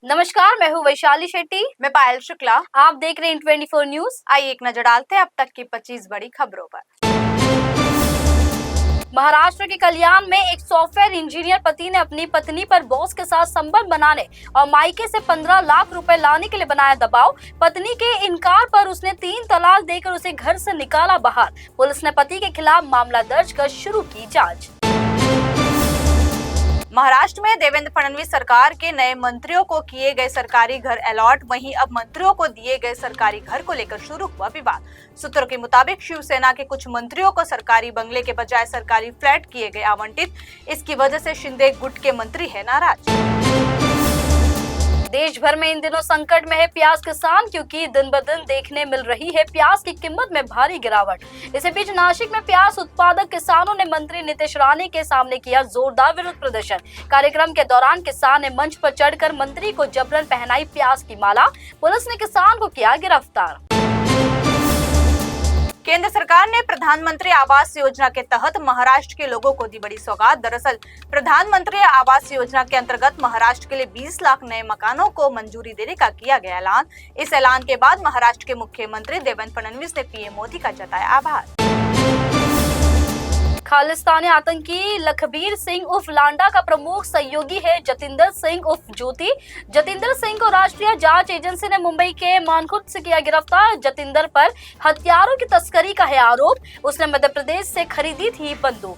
नमस्कार, मैं हूँ वैशाली शेट्टी। मैं पायल शुक्ला। आप देख रहे हैं 24 न्यूज। आइए एक नजर डालते हैं अब तक की 25 बड़ी खबरों पर। महाराष्ट्र के कल्याण में एक सॉफ्टवेयर इंजीनियर पति ने अपनी पत्नी पर बॉस के साथ संबंध बनाने और मायके से 15 लाख रुपए लाने के लिए बनाया दबाव। पत्नी के इनकार पर उसने 3 तलाक देकर उसे घर से निकाला बाहर। पुलिस ने पति के खिलाफ मामला दर्ज कर शुरू की जाँच। महाराष्ट्र में देवेंद्र फडणवीस सरकार के नए मंत्रियों को किए गए सरकारी घर अलॉट, वहीं अब मंत्रियों को दिए गए सरकारी घर को लेकर शुरू हुआ विवाद। सूत्रों के मुताबिक शिवसेना के कुछ मंत्रियों को सरकारी बंगले के बजाय सरकारी फ्लैट किए गए आवंटित। इसकी वजह से शिंदे गुट के मंत्री है नाराज। देश भर में इन दिनों संकट में है प्याज किसान, क्योंकि दिन ब दिन देखने मिल रही है प्याज की कीमत में भारी गिरावट। इसी बीच नासिक में प्याज उत्पादक किसानों ने मंत्री नीतीश राणे के सामने किया जोरदार विरोध प्रदर्शन। कार्यक्रम के दौरान किसान ने मंच पर चढ़कर मंत्री को जबरन पहनाई प्याज की माला। पुलिस ने किसान को किया गिरफ्तार। केंद्र सरकार ने प्रधानमंत्री आवास योजना के तहत महाराष्ट्र के लोगों को दी बड़ी सौगात। दरअसल प्रधानमंत्री आवास योजना के अंतर्गत महाराष्ट्र के लिए 20 लाख नए मकानों को मंजूरी देने का किया गया ऐलान। इस ऐलान के बाद महाराष्ट्र के मुख्यमंत्री देवेंद्र फडणवीस ने पीएम मोदी का जताया आभार। खालिस्तानी आतंकी लखबीर सिंह उर्फ लांडा का प्रमुख सहयोगी है जतिंदर सिंह उर्फ ज्योति। जतिंदर सिंह को राष्ट्रीय जांच एजेंसी ने मुंबई के मानखुर्द से किया गिरफ्तार। जतिंदर पर हथियारों की तस्करी का है आरोप। उसने मध्य प्रदेश से खरीदी थी बंदूक।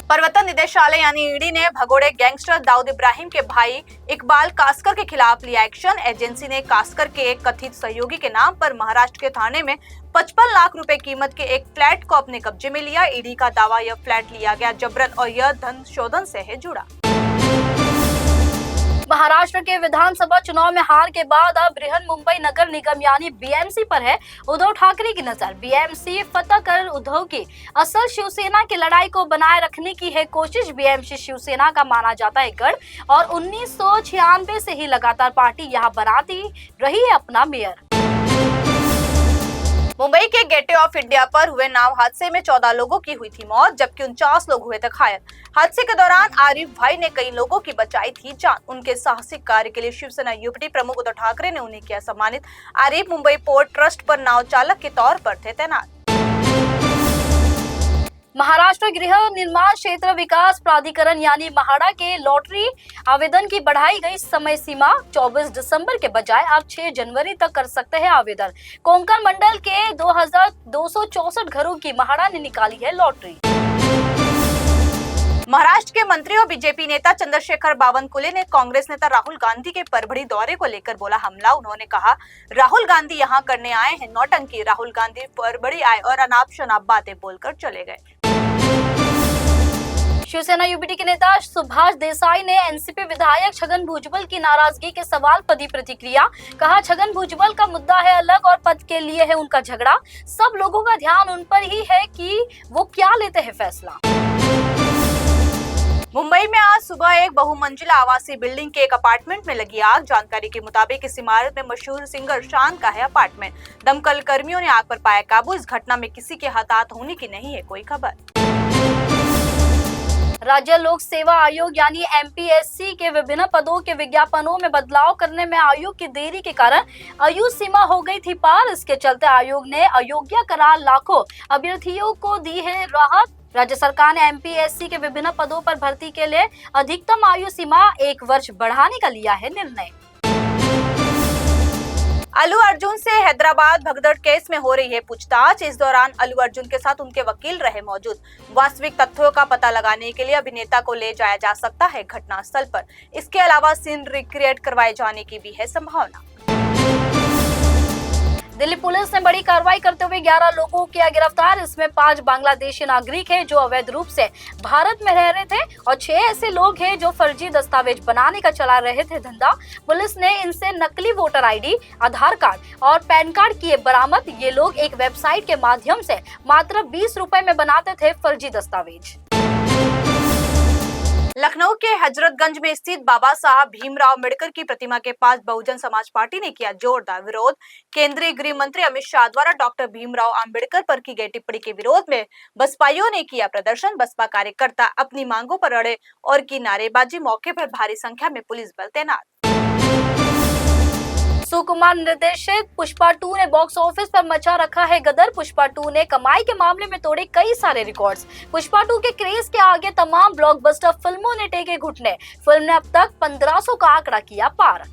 प्रवर्तन निदेशालय यानी ईडी ने भगोड़े गैंगस्टर दाऊद इब्राहिम के भाई इकबाल कासकर के खिलाफ लिया एक्शन। एजेंसी ने कासकर के एक कथित सहयोगी के नाम पर महाराष्ट्र के थाने में 55 लाख रुपए कीमत के एक फ्लैट को अपने कब्जे में लिया। ईडी का दावा यह फ्लैट लिया गया जबरन और यह धन शोधन से है जुड़ा। महाराष्ट्र के विधानसभा चुनाव में हार के बाद अब बृहन मुंबई नगर निगम यानी बीएमसी पर है उद्धव ठाकरे की नजर। बीएमसी फतह कर उद्धव की असल शिवसेना की लड़ाई को बनाए रखने की है कोशिश। बीएमसी शिवसेना का माना जाता है गढ़ और 1996 से ही लगातार पार्टी यहां बनाती रही है अपना मेयर। मुंबई के गेटवे ऑफ इंडिया पर हुए नाव हादसे में 14 लोगों की हुई थी मौत, जबकि 49 लोग हुए थे घायल। हादसे के दौरान आरिफ भाई ने कई लोगों की बचाई थी जान। उनके साहसिक कार्य के लिए शिवसेना यूपीटी प्रमुख उद्धव ठाकरे ने उन्हें किया सम्मानित। आरिफ मुंबई पोर्ट ट्रस्ट पर नाव चालक के तौर पर थे तैनात। महाराष्ट्र गृह निर्माण क्षेत्र विकास प्राधिकरण यानी महाडा के लॉटरी आवेदन की बढ़ाई गई समय सीमा 24 दिसंबर के बजाय अब 6 जनवरी तक कर सकते हैं आवेदन। कोंकण मंडल के 2264 घरों की महाडा ने निकाली है लॉटरी। महाराष्ट्र के मंत्री और बीजेपी नेता चंद्रशेखर बावनकुले ने कांग्रेस नेता राहुल गांधी के परभड़ी दौरे को लेकर बोला हमला। उन्होंने कहा, राहुल गांधी यहां करने आए हैं नौटंकी। राहुल गांधी परभड़ी आए और अनाप शनाप बातें बोलकर चले गए। शिवसेना यूपीटी के नेता सुभाष देसाई ने एनसीपी विधायक छगन भुजबल की नाराजगी के सवाल पर दी प्रतिक्रिया। कहा, छगन भुजबल का मुद्दा है अलग और पद के लिए है उनका झगड़ा। सब लोगों का ध्यान उन पर ही है कि वो क्या लेते हैं फैसला। मुंबई में आज सुबह एक बहुमंजिला आवासीय बिल्डिंग के एक अपार्टमेंट में लगी आग। जानकारी के मुताबिक इस इमारत में मशहूर सिंगर शान का है अपार्टमेंट। दमकल कर्मियों ने आग पर पाया काबू। इस घटना में किसी के हताहत होने की नहीं है कोई खबर। राज्य लोक सेवा आयोग यानी एमपीएससी के विभिन्न पदों के विज्ञापनों में बदलाव करने में आयोग की देरी के कारण आयु सीमा हो गई थी पार। इसके चलते आयोग ने अयोग्य करार लाखों अभ्यर्थियों को दी है राहत। राज्य सरकार ने एमपीएससी के विभिन्न पदों पर भर्ती के लिए अधिकतम आयु सीमा 1 वर्ष बढ़ाने का लिया है निर्णय। अल्लू अर्जुन से हैदराबाद भगदड़ केस में हो रही है पूछताछ। इस दौरान अल्लू अर्जुन के साथ उनके वकील रहे मौजूद। वास्तविक तथ्यों का पता लगाने के लिए अभिनेता को ले जाया जा सकता है घटनास्थल पर। इसके अलावा सीन रिक्रिएट करवाए जाने की भी है संभावना। दिल्ली पुलिस ने बड़ी कार्रवाई करते हुए 11 लोगों को किया गिरफ्तार। इसमें 5 बांग्लादेशी नागरिक हैं जो अवैध रूप से भारत में रह रहे थे और 6 ऐसे लोग हैं जो फर्जी दस्तावेज बनाने का चला रहे थे धंधा। पुलिस ने इनसे नकली वोटर आईडी, आधार कार्ड और पैन कार्ड किए बरामद। ये लोग एक वेबसाइट के माध्यम से मात्र 20 रुपए में बनाते थे फर्जी दस्तावेज। लखनऊ के हजरतगंज में स्थित बाबा साहब भीमराव अम्बेडकर की प्रतिमा के पास बहुजन समाज पार्टी ने किया जोरदार विरोध। केंद्रीय गृह मंत्री अमित शाह द्वारा डॉक्टर भीमराव अम्बेडकर पर की गई टिप्पणी के विरोध में बसपाइयों ने किया प्रदर्शन। बसपा कार्यकर्ता अपनी मांगों पर अड़े और की नारेबाजी। मौके पर भारी संख्या में पुलिस बल तैनात। सुकुमार निर्देशित पुष्पा 2 ने बॉक्स ऑफिस पर मचा रखा है गदर। पुष्पा 2 ने कमाई के मामले में तोड़े कई सारे रिकॉर्ड्स। पुष्पा 2 के क्रेज के आगे तमाम ब्लॉकबस्टर फिल्मों ने टेके घुटने। फिल्म ने अब तक 1500 का आंकड़ा किया पार।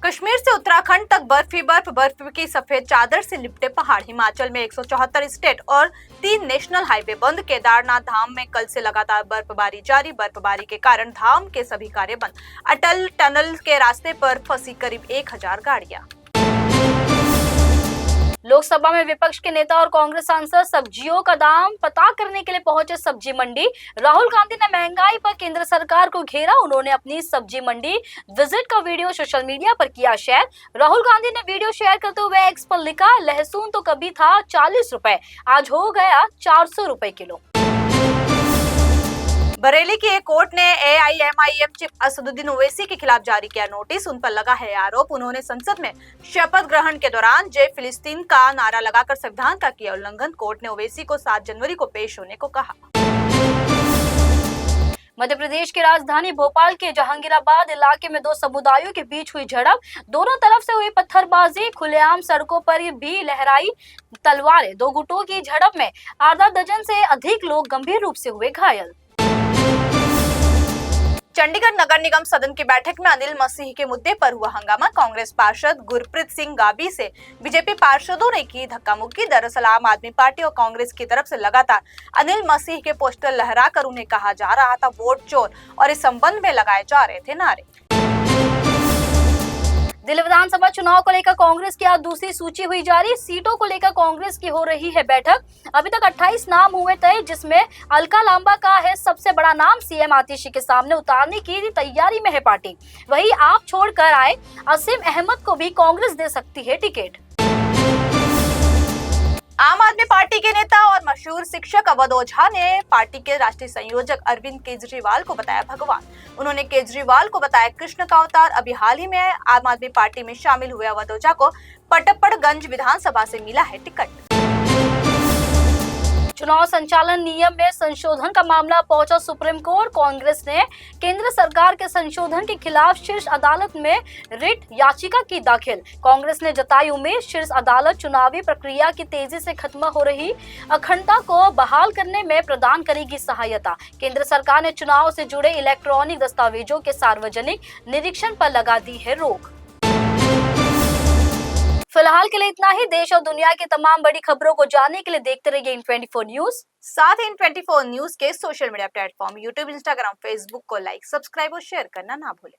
कश्मीर से उत्तराखंड तक बर्फ ही बर्फ, बर्फ की सफेद चादर से लिपटे पहाड़। हिमाचल में 174 स्टेट और 3 नेशनल हाईवे बंद। केदारनाथ धाम में कल से लगातार बर्फबारी जारी। बर्फबारी के कारण धाम के सभी कार्य बंद। अटल टनल के रास्ते पर फंसी करीब 1000 गाड़ियां। लोकसभा में विपक्ष के नेता और कांग्रेस सांसद सब्जियों का दाम पता करने के लिए पहुंचे सब्जी मंडी। राहुल गांधी ने महंगाई पर केंद्र सरकार को घेरा। उन्होंने अपनी सब्जी मंडी विजिट का वीडियो सोशल मीडिया पर किया शेयर। राहुल गांधी ने वीडियो शेयर करते हुए एक्स पर लिखा, लहसुन तो कभी था 40 रुपए, आज हो गया 400 रुपए किलो। बरेली की एक कोर्ट ने AIMIM चीफ असदुद्दीन ओवैसी के खिलाफ जारी किया नोटिस। उन पर लगा है आरोप, उन्होंने संसद में शपथ ग्रहण के दौरान जय फिलिस्तीन का नारा लगाकर संविधान का किया उल्लंघन। कोर्ट ने ओवैसी को 7 जनवरी को पेश होने को कहा। मध्य प्रदेश की राजधानी भोपाल के जहांगीराबाद इलाके में 2 समुदायों के बीच हुई झड़प। दोनों तरफ से हुई पत्थरबाजी। खुलेआम सड़कों पर भी लहराई तलवारें। 2 गुटों की झड़प में आधा दर्जन से अधिक लोग गंभीर रूप से हुए घायल। चंडीगढ़ नगर निगम सदन की बैठक में अनिल मसीह के मुद्दे पर हुआ हंगामा। कांग्रेस पार्षद गुरप्रीत सिंह गाबी से बीजेपी पार्षदों ने की धक्का मुक्की। दरअसल आम आदमी पार्टी और कांग्रेस की तरफ से लगातार अनिल मसीह के पोस्टर लहराकर उन्हें कहा जा रहा था वोट चोर और इस संबंध में लगाए जा रहे थे नारे। दिल्ली विधानसभा चुनाव को लेकर कांग्रेस की आज दूसरी सूची हुई जारी। सीटों को लेकर कांग्रेस की हो रही है बैठक। अभी तक 28 नाम हुए तय, जिसमें अलका लांबा का है सबसे बड़ा नाम। सीएम आतिशी के सामने उतारने की तैयारी में है पार्टी। वहीं आप छोड़कर आए असीम अहमद को भी कांग्रेस दे सकती है टिकट। आम आदमी पार्टी के नेता और मशहूर शिक्षक अवध ओझा ने पार्टी के राष्ट्रीय संयोजक अरविंद केजरीवाल को बताया भगवान। उन्होंने केजरीवाल को बताया कृष्ण का अवतार। अभी हाल ही में आम आदमी पार्टी में शामिल हुए अवध ओझा को पटपड़गंज विधानसभा से मिला है टिकट। चुनाव संचालन नियम में संशोधन का मामला पहुंचा सुप्रीम कोर्ट। कांग्रेस ने केंद्र सरकार के संशोधन के खिलाफ शीर्ष अदालत में रिट याचिका की दाखिल। कांग्रेस ने जताई उम्मीद, शीर्ष अदालत चुनावी प्रक्रिया की तेजी से खत्म हो रही अखंडता को बहाल करने में प्रदान करेगी सहायता। केंद्र सरकार ने चुनाव से जुड़े इलेक्ट्रॉनिक दस्तावेजों के सार्वजनिक निरीक्षण पर लगा दी है रोक। फिलहाल के लिए इतना ही। देश और दुनिया की तमाम बड़ी खबरों को जानने के लिए देखते रहिए N24 न्यूज। साथ ही N24 न्यूज के social media platform YouTube, Instagram, Facebook को लाइक, सब्सक्राइब और शेयर करना ना भूलें।